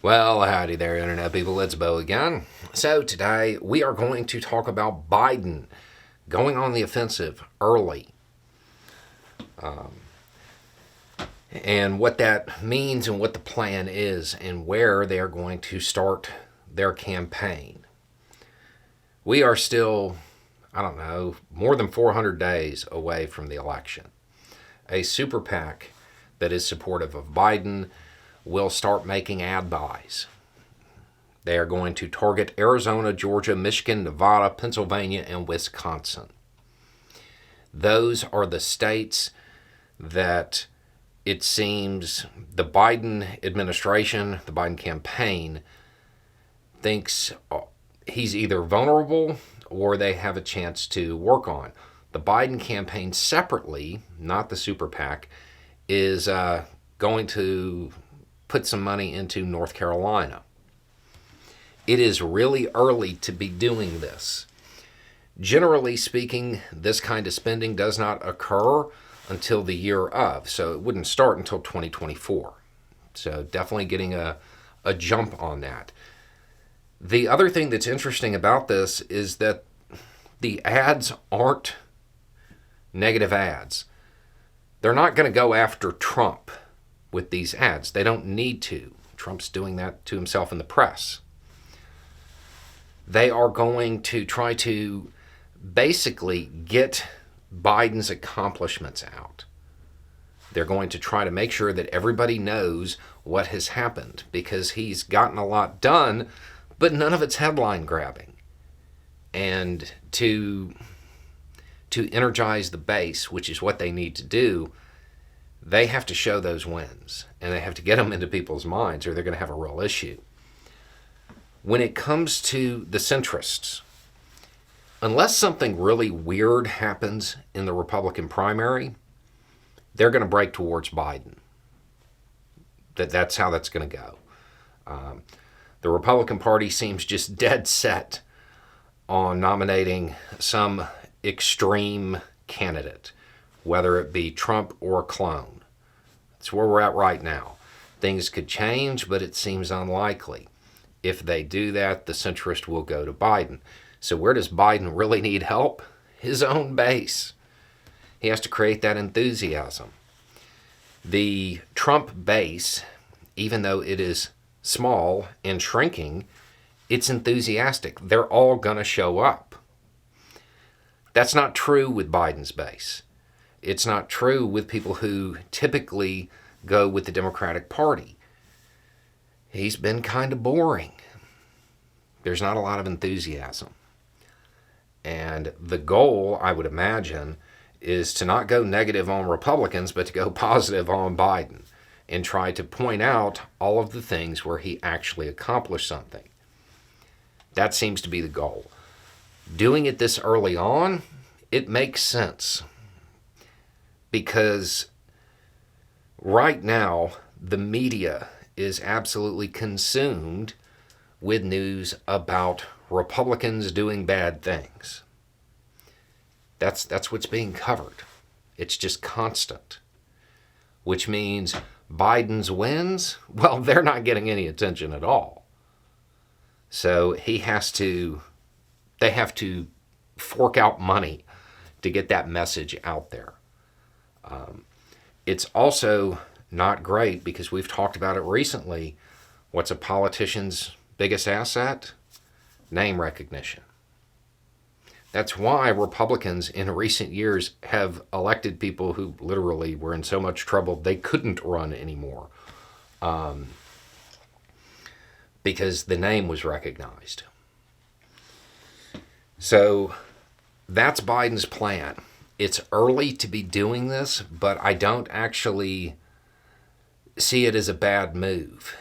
Well, howdy there, Internet people. It's Bo again. So, today we are going to talk about Biden going on the offensive early and what that means and what the plan is and where they are going to start their campaign. We are still, I don't know, more than 400 days away from the election. A super PAC that is supportive of Biden will start making ad buys. They are going to target Arizona, Georgia, Michigan, Nevada, Pennsylvania, and Wisconsin. Those are the states that it seems the Biden administration, the Biden campaign, thinks he's either vulnerable or they have a chance to work on. The Biden campaign separately, not the super PAC, is going to put some money into North Carolina. It is really early to be doing this. Generally speaking, this kind of spending does not occur until the year of, so it wouldn't start until 2024. So definitely getting a jump on that. The other thing that's interesting about this is that the ads aren't negative ads. They're not going to go after Trump with these ads. They don't need to. Trump's doing that to himself in the press. They are going to try to basically get Biden's accomplishments out. They're going to try to make sure that everybody knows what has happened because he's gotten a lot done, but none of it's headline grabbing. And to energize the base, which is what they need to do, they have to show those wins and they have to get them into people's minds or they're going to have a real issue. When it comes to the centrists, unless something really weird happens in the Republican primary, they're going to break towards Biden. That's how that's going to go. The Republican Party seems just dead set on nominating some extreme candidate, whether it be Trump or a clone. That's where we're at right now. Things could change, but it seems unlikely. If they do that, the centrist will go to Biden. So where does Biden really need help? His own base. He has to create that enthusiasm. The Trump base, even though it is small and shrinking, it's enthusiastic. They're all going to show up. That's not true with Biden's base. It's not true with people who typically go with the Democratic Party. He's been kind of boring. There's not a lot of enthusiasm. And the goal, I would imagine, is to not go negative on Republicans, but to go positive on Biden and try to point out all of the things where he actually accomplished something. That seems to be the goal. Doing it this early on, it makes sense. Because right now, the media is absolutely consumed with news about Republicans doing bad things. That's what's being covered. It's just constant. Which means Biden's wins, well, they're not getting any attention at all. So they have to fork out money to get that message out there. It's also not great because we've talked about it recently. What's a politician's biggest asset? Name recognition. That's why Republicans in recent years have elected people who literally were in so much trouble they couldn't run anymore because the name was recognized. So that's Biden's plan. It's early to be doing this, but I don't actually see it as a bad move.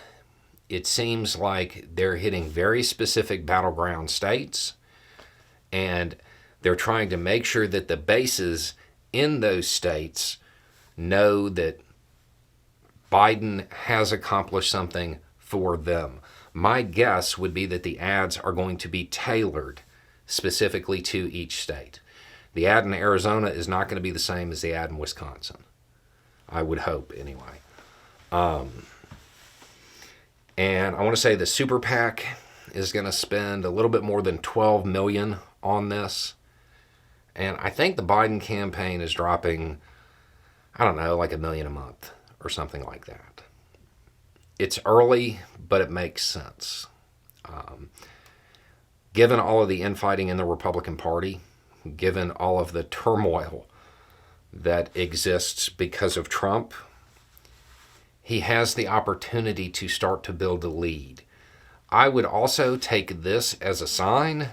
It seems like they're hitting very specific battleground states, and they're trying to make sure that the bases in those states know that Biden has accomplished something for them. My guess would be that the ads are going to be tailored specifically to each state. The ad in Arizona is not going to be the same as the ad in Wisconsin. I would hope, anyway. And I want to say the super PAC is going to spend a little bit more than $12 million on this. And I think the Biden campaign is dropping, I don't know, like $1 million a month or something like that. It's early, but it makes sense. Given all of the infighting in the Republican Party, given all of the turmoil that exists because of Trump, he has the opportunity to start to build a lead. I would also take this as a sign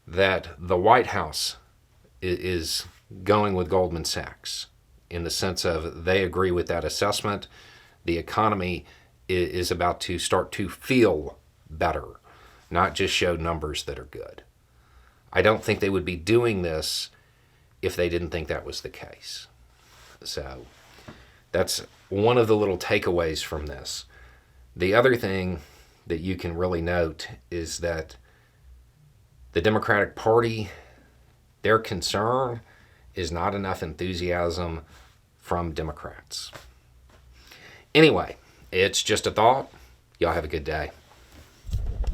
that the White House is going with Goldman Sachs in the sense of they agree with that assessment. The economy is about to start to feel better, not just show numbers that are good. I don't think they would be doing this if they didn't think that was the case. So that's one of the little takeaways from this. The other thing that you can really note is that the Democratic Party, their concern is not enough enthusiasm from Democrats. Anyway, it's just a thought. Y'all have a good day.